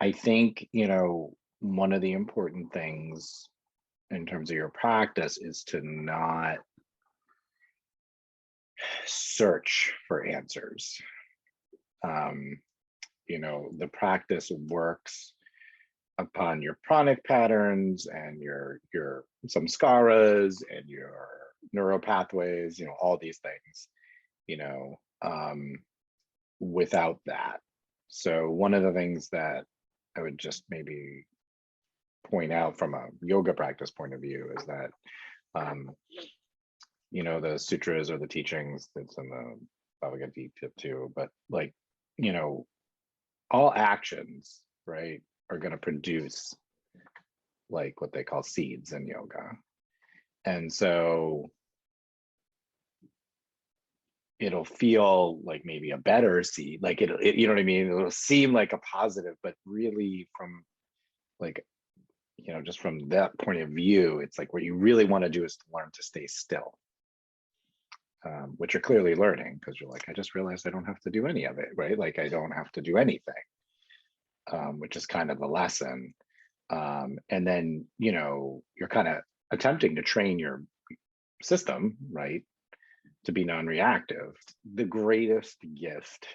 I think, one of the important things in terms of your practice is to not search for answers. Um, the practice works upon your pranic patterns and your samskaras and your neural pathways, all these things, you know, um, without that. So one of the things that I would just maybe point out from a yoga practice point of view is that, um, the sutras or the teachings, that's in the Bhagavad Gita too, but like, all actions, right, are going to produce like what they call seeds in yoga. And so it'll feel like maybe a better seed, like you know what I mean? It'll seem like a positive, but really from like, just from that point of view, it's like what you really want to do is to learn to stay still, which you're clearly learning because you're like, I just realized I don't have to do any of it, right? Like I don't have to do anything, which is kind of the lesson. And then, you're kind of attempting to train your system, right, to be non-reactive. The greatest gift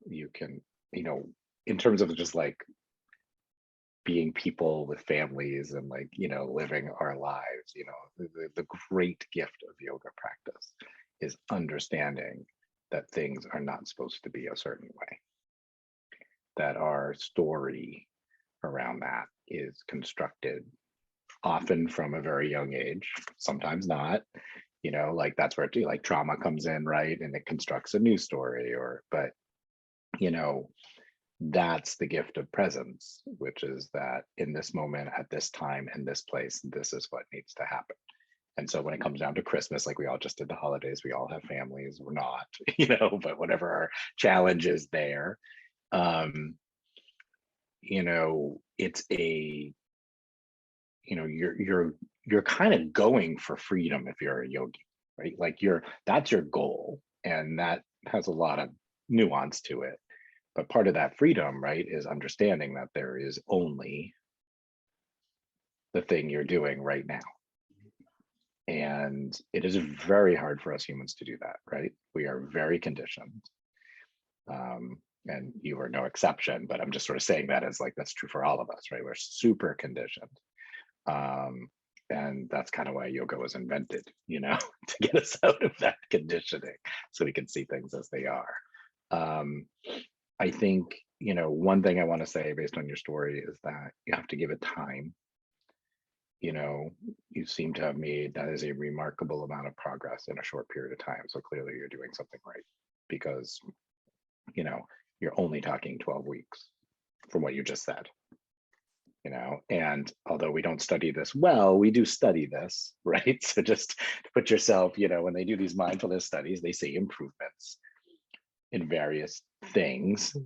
you can, in terms of just like being people with families and like, living our lives, the great gift of yoga practice is understanding that things are not supposed to be a certain way, that our story around that is constructed often from a very young age, sometimes not, like that's where like trauma comes in, right? And it constructs a new story but that's the gift of presence, which is that in this moment, at this time, in this place, this is what needs to happen. And so when it comes down to Christmas, like we all just did the holidays, we all have families, we're not, but whatever our challenge is there, it's a, you're kind of going for freedom if you're a yogi, right? Like that's your goal, and that has a lot of nuance to it. But part of that freedom, right, is understanding that there is only the thing you're doing right now. And it is very hard for us humans to do that, right? We are very conditioned. And you are no exception, but I'm just sort of saying that as like, that's true for all of us, right? We're super conditioned. And that's kind of why yoga was invented, to get us out of that conditioning so we can see things as they are. I think, one thing I want to say based on your story is that you have to give it time. You seem to have made that is a remarkable amount of progress in a short period of time. So clearly you're doing something right, because, you're only talking 12 weeks from what you just said. And although we don't study this well, we do study this, right? So just to put yourself, when they do these mindfulness studies, they say improvements in various things,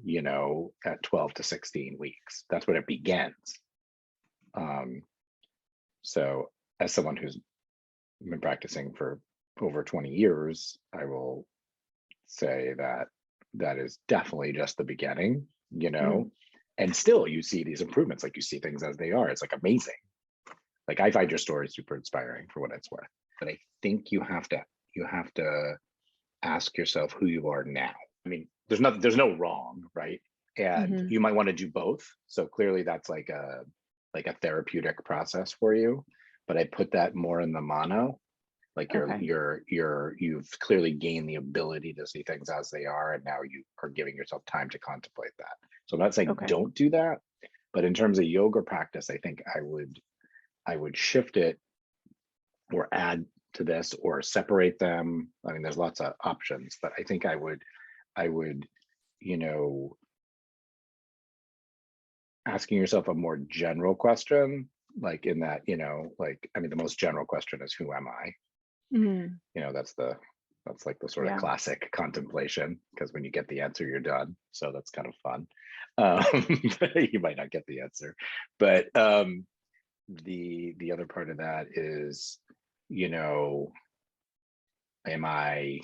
at 12 to 16 weeks. That's when it begins. So as someone who's been practicing for over 20 years, I will say that that is definitely just the beginning, and still you see these improvements, like you see things as they are. It's like amazing. Like I find your story super inspiring for what it's worth, but I think you have to ask yourself who you are now. I mean, there's no wrong, right? And you might want to do both. So clearly that's like a therapeutic process for you, but I put that more in the mono. Like you've clearly gained the ability to see things as they are, and now you are giving yourself time to contemplate that. So I'm not saying don't do that, but in terms of yoga practice, I think I would shift it or add to this or separate them. I mean, there's lots of options, but I think I would, asking yourself a more general question, like in that, like, I mean, the most general question is, who am I? That's like the sort of classic contemplation, because when you get the answer, you're done. So that's kind of fun. You might not get the answer, but the other part of that is, am I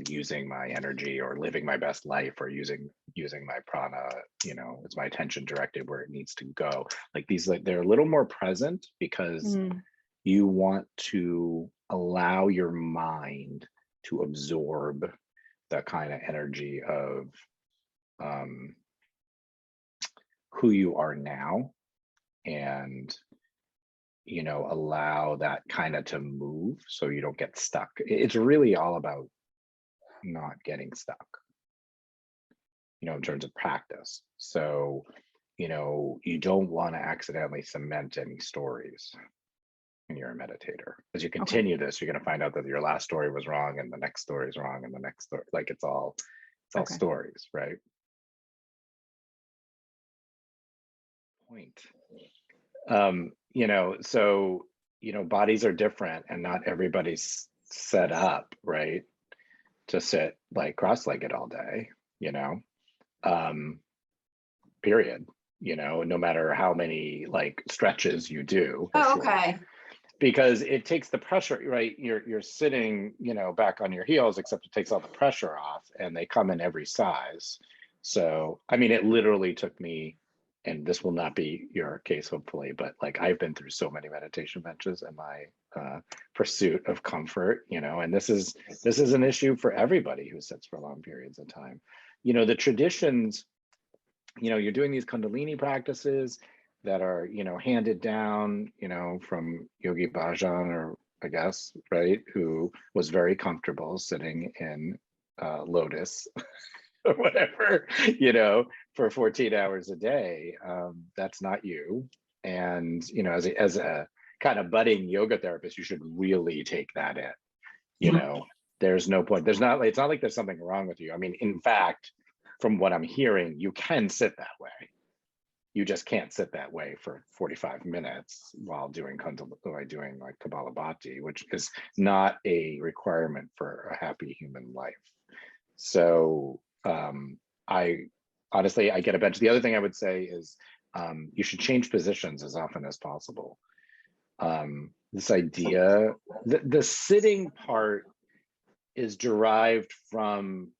using my energy or living my best life or using my prana, it's my attention directed where it needs to go. Like these, like they're a little more present because you want to allow your mind to absorb the kind of energy of who you are now, and allow that kind of to move so you don't get stuck. It's really all about not getting stuck, in terms of practice. So, you don't want to accidentally cement any stories when you're a meditator. As you continue this, you're going to find out that your last story was wrong and the next story is wrong and the next story, like it's all stories, right? Point. So bodies are different and not everybody's set up, right, to sit like cross-legged all day, period, no matter how many like stretches you do. Oh, okay. Because it takes the pressure, right? You're sitting, back on your heels, except it takes all the pressure off, and they come in every size. So, I mean, it literally took me, and this will not be your case, hopefully, but like I've been through so many meditation benches in my pursuit of comfort, and this is an issue for everybody who sits for long periods of time. The traditions, you're doing these Kundalini practices that are, handed down, from Yogi Bhajan, or I guess, right, who was very comfortable sitting in lotus or whatever, for 14 hours a day. That's not you. And, as a kind of budding yoga therapist, you should really take that in. There's no point. It's not like there's something wrong with you. I mean, in fact, from what I'm hearing, you can sit that way. You just can't sit that way for 45 minutes while doing like Kapalabhati, which is not a requirement for a happy human life. So I honestly, I get a bench. The other thing I would say is you should change positions as often as possible. This idea, the sitting part is derived from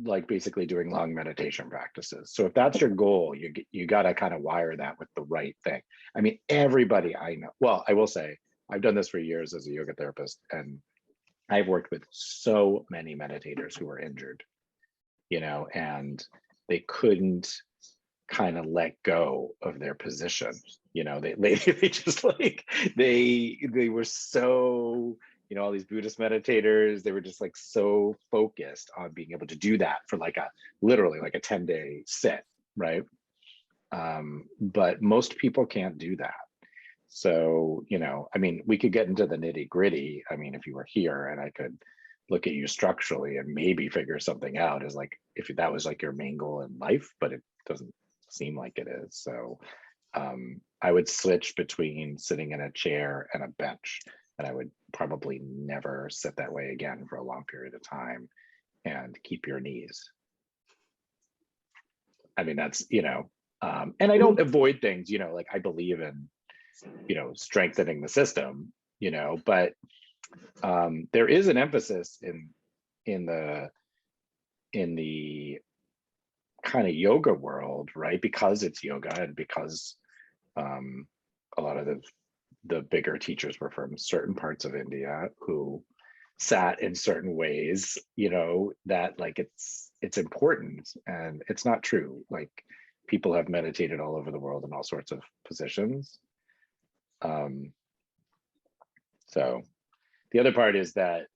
like basically doing long meditation practices. So if that's your goal, you got to kind of wire that with the right thing. I mean, everybody I know, well, I will say I've done this for years as a yoga therapist, and I've worked with so many meditators who were injured, and they couldn't kind of let go of their position. They just like they were so, all these Buddhist meditators, they were just like so focused on being able to do that for like literally like a 10-day sit, right? But most people can't do that. So, I mean, we could get into the nitty gritty. I mean, if you were here and I could look at you structurally and maybe figure something out, is like if that was like your main goal in life, but it doesn't seem like it is. So I would switch between sitting in a chair and a bench, and I would probably never sit that way again for a long period of time, and keep your knees. I mean, that's, and I don't avoid things, like I believe in, strengthening the system, but there is an emphasis in the kind of yoga world, right? Because it's yoga, and because a lot of the bigger teachers were from certain parts of India who sat in certain ways, that like it's important, and it's not true. Like people have meditated all over the world in all sorts of positions. So the other part is that,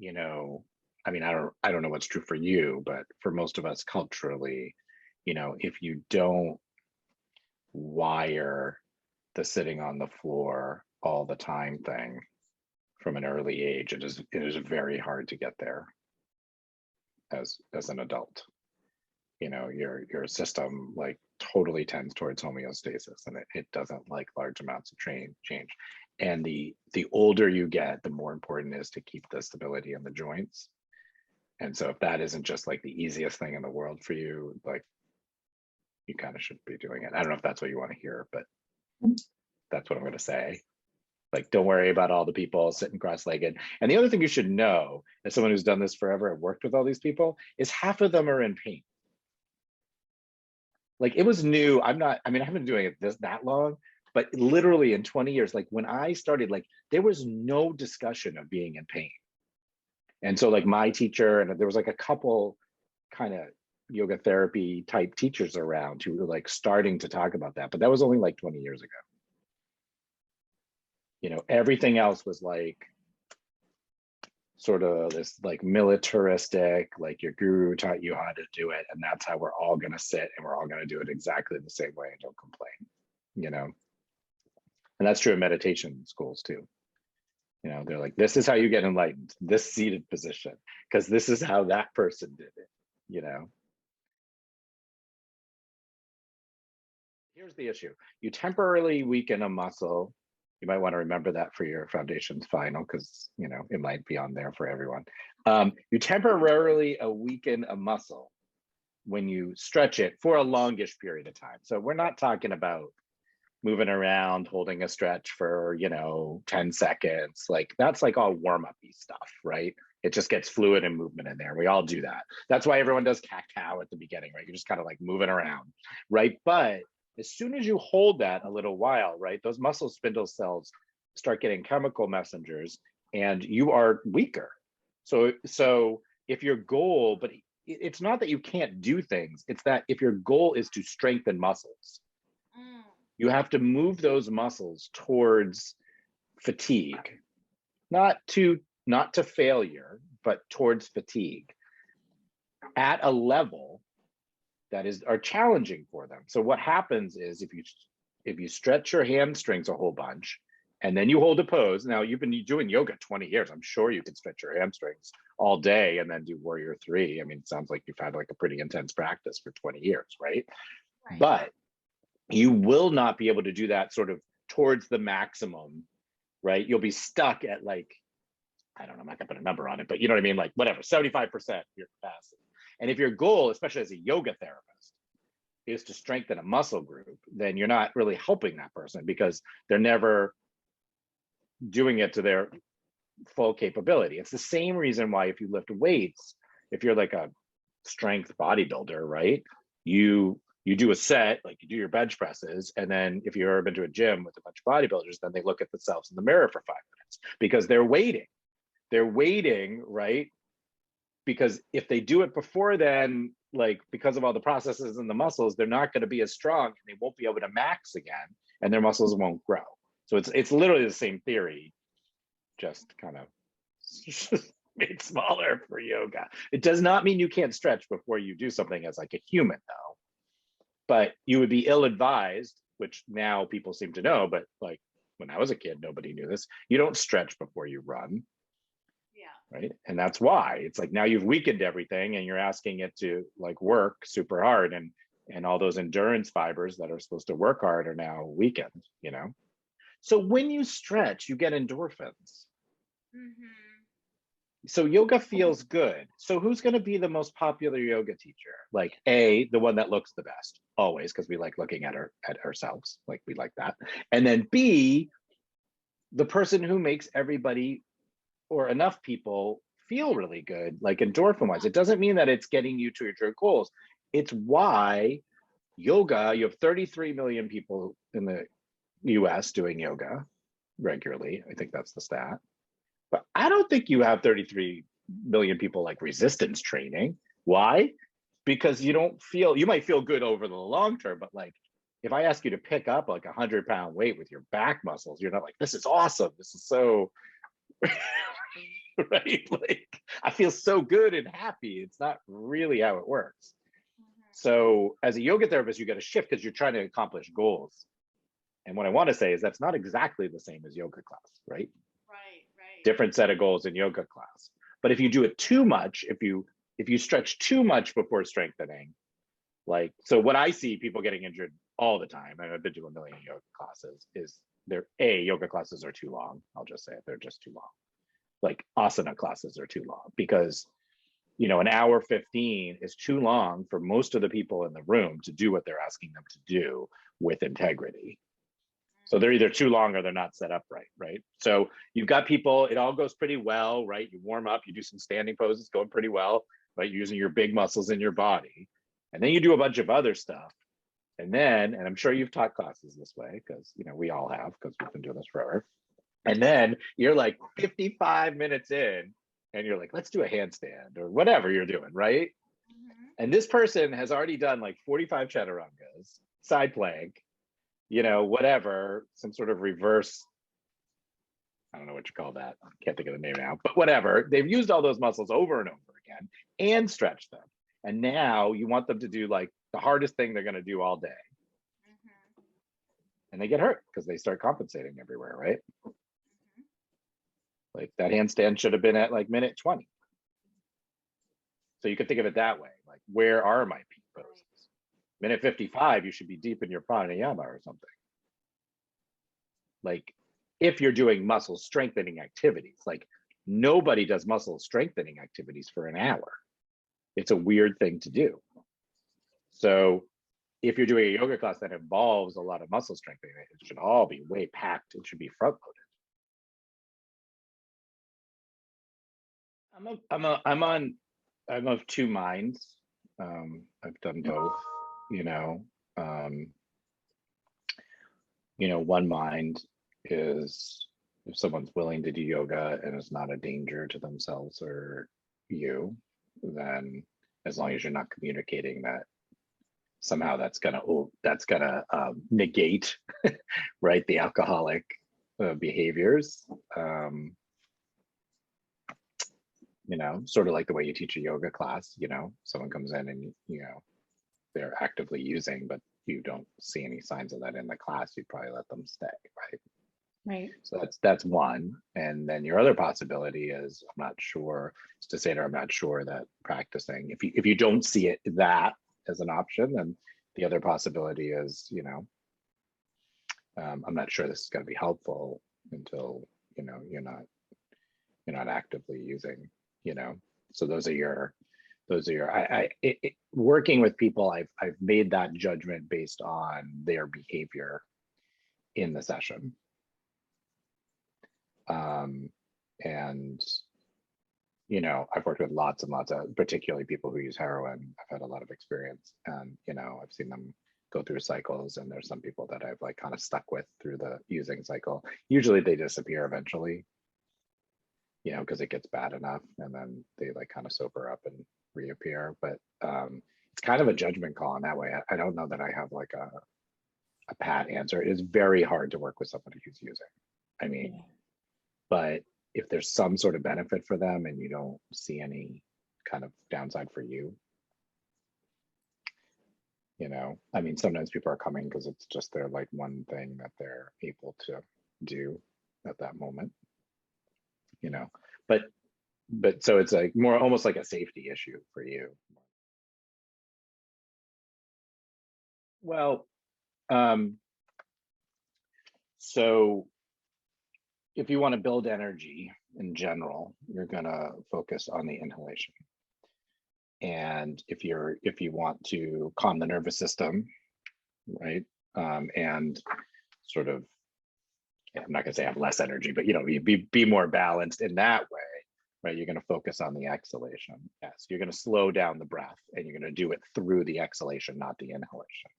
I mean, I don't know what's true for you, but for most of us culturally, if you don't wire the sitting on the floor all the time thing from an early age, it is very hard to get there as an adult. Your system like totally tends towards homeostasis, and it doesn't like large amounts of change. And the older you get, the more important it is to keep the stability in the joints. And so if that isn't just like the easiest thing in the world for you, like you kind of should be doing it. I don't know if that's what you want to hear, but that's what I'm going to say. Like, don't worry about all the people sitting cross-legged. And the other thing you should know, as someone who's done this forever and worked with all these people, is half of them are in pain. Like, it was new. I haven't been doing it that long, but literally in 20 years, like when I started, like there was no discussion of being in pain. And so like my teacher, and there was like a couple kind of yoga therapy type teachers around who were like starting to talk about that, but that was only like 20 years ago. You know, everything else was like sort of this like militaristic, like your guru taught you how to do it, and that's how we're all going to sit and we're all going to do it exactly the same way and don't complain, you know. And that's true in meditation schools too. You know, they're like, this is how you get enlightened, this seated position, because this is how that person did it, you know. Here's the issue. You temporarily weaken a muscle. You might want to remember that for your foundations final, because you know it might be on there for everyone. You temporarily weaken a muscle when you stretch it for a longish period of time. So we're not talking about moving around, holding a stretch for, you know, 10 seconds. Like that's like all warm-up-y stuff, right? It just gets fluid and movement in there. We all do that. That's why everyone does cat-cow at the beginning, right? You're just kind of like moving around, right? But as soon as you hold that a little while, right, those muscle spindle cells start getting chemical messengers and you are weaker. So if your goal, but it's not that you can't do things, it's that if your goal is to strengthen muscles, you have to move those muscles towards fatigue, not to failure, but towards fatigue at a level that are challenging for them. So what happens is if you stretch your hamstrings a whole bunch and then you hold a pose. Now you've been doing yoga 20 years. I'm sure you can stretch your hamstrings all day and then do warrior three. I mean, it sounds like you've had like a pretty intense practice for 20 years, right? But you will not be able to do that sort of towards the maximum, right? You'll be stuck at like, I don't know, I'm not gonna put a number on it, but you know what I mean? Like whatever, 75% of your capacity. And if your goal, especially as a yoga therapist, is to strengthen a muscle group, then you're not really helping that person because they're never doing it to their full capability. It's the same reason why if you lift weights, if you're like a strength bodybuilder, right? You do a set, like you do your bench presses, and then if you've ever been to a gym with a bunch of bodybuilders, then they look at themselves in the mirror for 5 minutes because they're waiting. They're waiting, right? Because if they do it before then, like because of all the processes in the muscles, they're not going to be as strong and they won't be able to max again, and their muscles won't grow. So it's literally the same theory, just kind of made smaller for yoga. It does not mean you can't stretch before you do something as like a human, though. But you would be ill-advised, which now people seem to know, but like when I was a kid, nobody knew this. You don't stretch before you run. Yeah. Right. And that's why it's like now you've weakened everything and you're asking it to like work super hard, and all those endurance fibers that are supposed to work hard are now weakened, you know? So when you stretch, you get endorphins. So yoga feels good. So who's going to be the most popular yoga teacher? Like A, the one that looks the best, always, because we like looking at ourselves, like we like that. And then B, the person who makes everybody or enough people feel really good, like endorphin wise. It doesn't mean that it's getting you to your goals. It's why yoga, you have 33 million people in the US doing yoga regularly. I think that's the stat. But I don't think you have 33 million people like resistance training. Why? Because you might feel good over the long term, but like if I ask you to pick up like 100-pound weight with your back muscles, you're not like, this is awesome. This is so, right? Like I feel so good and happy. It's not really how it works. So as a yoga therapist, you got to shift because you're trying to accomplish goals. And what I want to say is that's not exactly the same as yoga class, right? Different set of goals in yoga class. But if you do it too much, if you stretch too much before strengthening, like, so what I see people getting injured all the time, and I've been to a million yoga classes, is yoga classes are too long. I'll just say it, they're just too long. Like asana classes are too long because, you know, an hour 15 is too long for most of the people in the room to do what they're asking them to do with integrity. So they're either too long or they're not set up right? So you've got people, it all goes pretty well, right? You warm up, you do some standing poses, going pretty well, right? Using your big muscles in your body. And then you do a bunch of other stuff. And then, and I'm sure you've taught classes this way, because we all have, because we've been doing this forever. And then you're like 55 minutes in, and you're like, let's do a handstand or whatever you're doing, right? And this person has already done like 45 chaturangas, side plank, whatever, some sort of reverse, I don't know what you call that. Can't think of the name now, but whatever. They've used all those muscles over and over again and stretched them. And now you want them to do like the hardest thing they're going to do all day. And they get hurt because they start compensating everywhere, right? Like that handstand should have been at like minute 20. So you could think of it that way. Like, where are my peak poses? Minute 55, you should be deep in your pranayama or something. Like, if you're doing muscle strengthening activities, like nobody does muscle strengthening activities for an hour. It's a weird thing to do. So if you're doing a yoga class that involves a lot of muscle strengthening, it should all be way packed. It should be front loaded. I'm of two minds. I've done both, one mind is if someone's willing to do yoga and is not a danger to themselves or you, then as long as you're not communicating that somehow that's gonna negate right, the alcoholic behaviors, sort of like the way you teach a yoga class. Someone comes in and they're actively using, but you don't see any signs of that in the class, you'd probably let them stay, right? Right. So that's one. And then your other possibility is, I'm not sure that practicing, if you don't see it that as an option, then the other possibility is, I'm not sure this is going to be helpful until you're not actively using. So those are your working with people. I've made that judgment based on their behavior in the session. And I've worked with lots and lots of, particularly people who use heroin. I've had a lot of experience, and I've seen them go through cycles, and there's some people that I've like kind of stuck with through the using cycle. Usually they disappear eventually, because it gets bad enough, and then they like kind of sober up and reappear. But it's kind of a judgment call in that way. I don't know that I have like a pat answer. It is very hard to work with somebody who's using. I mean, yeah. But if there's some sort of benefit for them and you don't see any kind of downside for you, I mean, sometimes people are coming because it's just their like one thing that they're able to do at that moment, but so it's like more almost like a safety issue for you. Well, so if you want to build energy in general, you're going to focus on the inhalation. And if you want to calm the nervous system, right, and sort of, I'm not going to say have less energy, but be more balanced in that way, right? You're going to focus on the exhalation. Yes, you're going to slow down the breath, and you're going to do it through the exhalation, not the inhalation.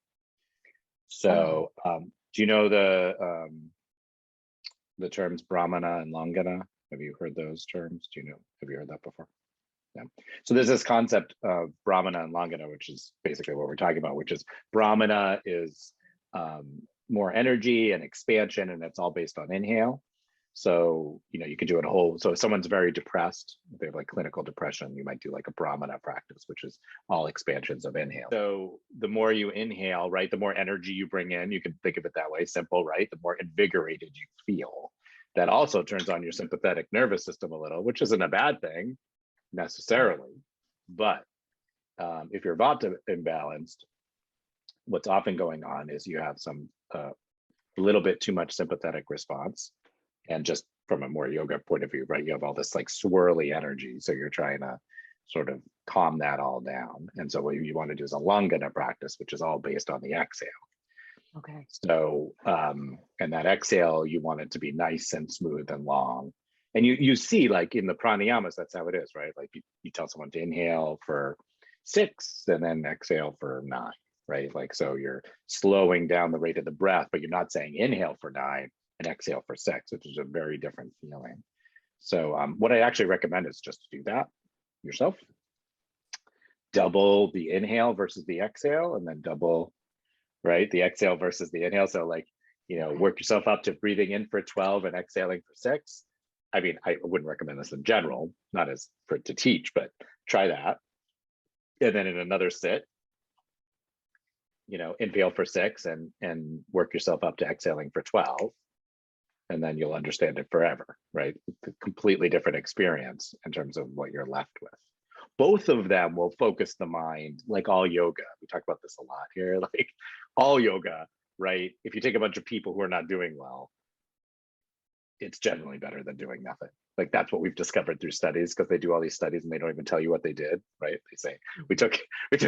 So, do you know the terms Brahmana and Langana? Have you heard those terms? Have you heard that before? Yeah. So there's this concept of Brahmana and Langana, which is basically what we're talking about, which is Brahmana is more energy and expansion, and it's all based on inhale. So, you could do it so if someone's very depressed, if they have like clinical depression, you might do like a Brahmana practice, which is all expansions of inhale. So the more you inhale, right, the more energy you bring in. You can think of it that way, simple, right? The more invigorated you feel. That also turns on your sympathetic nervous system a little, which isn't a bad thing necessarily. But if you're vata imbalanced, what's often going on is you have some a little bit too much sympathetic response. And just from a more yoga point of view, right, you have all this like swirly energy. So you're trying to sort of calm that all down. And so what you want to do is a Langana practice, which is all based on the exhale. Okay. So, and that exhale, you want it to be nice and smooth and long. And you see, like in the pranayamas, that's how it is, right? Like you tell someone to inhale for 6 and then exhale for 9, right? Like, so you're slowing down the rate of the breath, but you're not saying inhale for 9 and exhale for 6, which is a very different feeling. So what I actually recommend is just to do that yourself. Double the inhale versus the exhale, and then double, right, the exhale versus the inhale. So like, Okay. work yourself up to breathing in for 12 and exhaling for 6. I mean, I wouldn't recommend this in general, not as for to teach, but try that. And then in another sit, inhale for 6 and work yourself up to exhaling for 12. And then you'll understand it forever, right? It's a completely different experience in terms of what you're left with. Both of them will focus the mind, like all yoga. We talk about this a lot here, like all yoga, right? If you take a bunch of people who are not doing well, it's generally better than doing nothing. Like that's what we've discovered through studies, because they do all these studies and they don't even tell you what they did, right? They say we took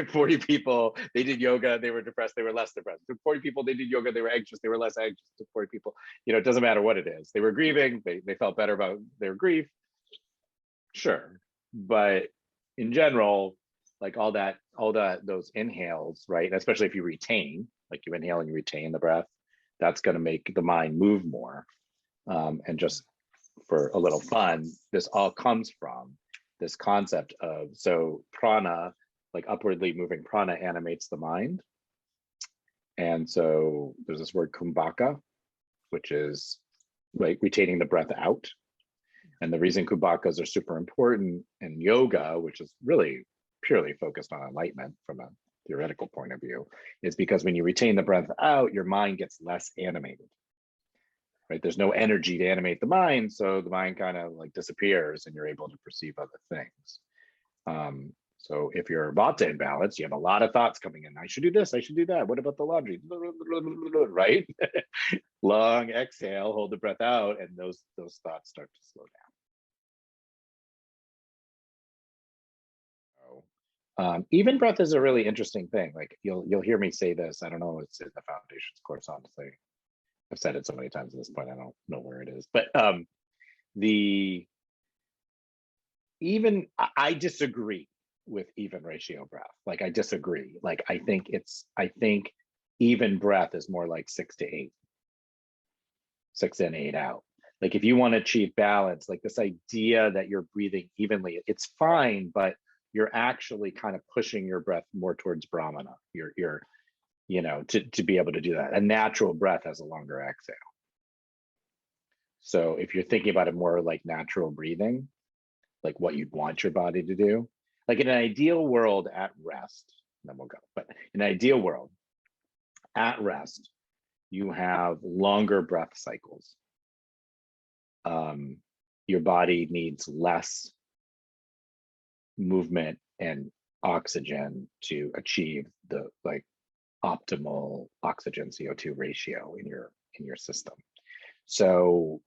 40 people, they did yoga, they were depressed, they were less depressed. We took 40 people, they did yoga, they were anxious, they were less anxious. Took 40 people, it doesn't matter what it is. They were grieving, they felt better about their grief, sure. But in general, like all that those inhales, right? And especially if you retain, like you inhale and you retain the breath, that's going to make the mind move more. And just for a little fun, this all comes from this concept of, so prana, like upwardly moving prana, animates the mind. And so there's this word kumbhaka, which is like retaining the breath out. And the reason kumbhakas are super important in yoga, which is really purely focused on enlightenment from a theoretical point of view, is because when you retain the breath out, your mind gets less animated. Right? There's no energy to animate the mind, so the mind kind of like disappears and you're able to perceive other things. So if you're vata imbalance, you have a lot of thoughts coming in. I should do this, I should do that. What about the laundry? Right? Long exhale, hold the breath out, and those thoughts start to slow down. Even breath is a really interesting thing. Like you'll hear me say this. I don't know, it's in the foundations course, honestly. I've said it so many times at this point, I don't know where it is. But I disagree with even ratio breath. Like I disagree. Like I think even breath is more like 6 to 8. 6 in, 8 out. Like if you want to achieve balance, like this idea that you're breathing evenly, it's fine, but you're actually kind of pushing your breath more towards Brahmana. You're to be able to do that. A natural breath has a longer exhale. So if you're thinking about it more like natural breathing, like what you'd want your body to do, like in an ideal world at rest, then we'll go. But in an ideal world at rest, you have longer breath cycles. Your body needs less movement and oxygen to achieve the like optimal oxygen CO2 ratio in your system. So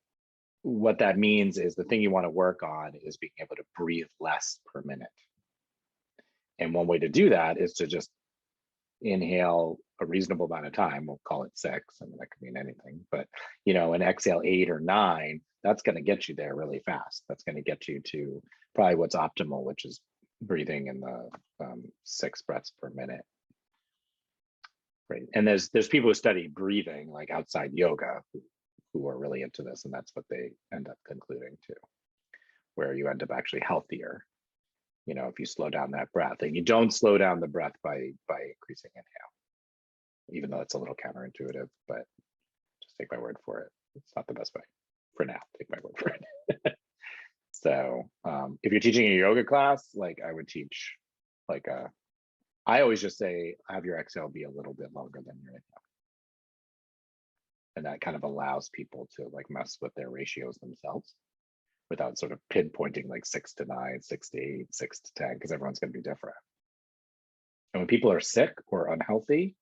what that means is the thing you want to work on is being able to breathe less per minute. And one way to do that is to just inhale a reasonable amount of time. We'll call it 6. I mean, that could mean anything, but and exhale 8 or 9, that's going to get you there really fast. That's going to get you to probably what's optimal, which is breathing in the 6 breaths per minute. Right. And there's people who study breathing like outside yoga who are really into this, and that's what they end up concluding too, where you end up actually healthier, if you slow down that breath. And you don't slow down the breath by increasing inhale, even though it's a little counterintuitive, but just take my word for it. It's not the best way for now. Take my word for it. So if you're teaching a yoga class, like I would teach like I always just say, have your exhale be a little bit longer than your inhale. And that kind of allows people to like mess with their ratios themselves without sort of pinpointing like 6 to 9, 6 to 8, 6 to 10, because everyone's going to be different. And when people are sick or unhealthy,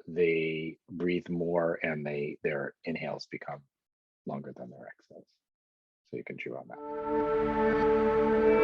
they breathe more and their inhales become longer than their exhales. So you can chew on that.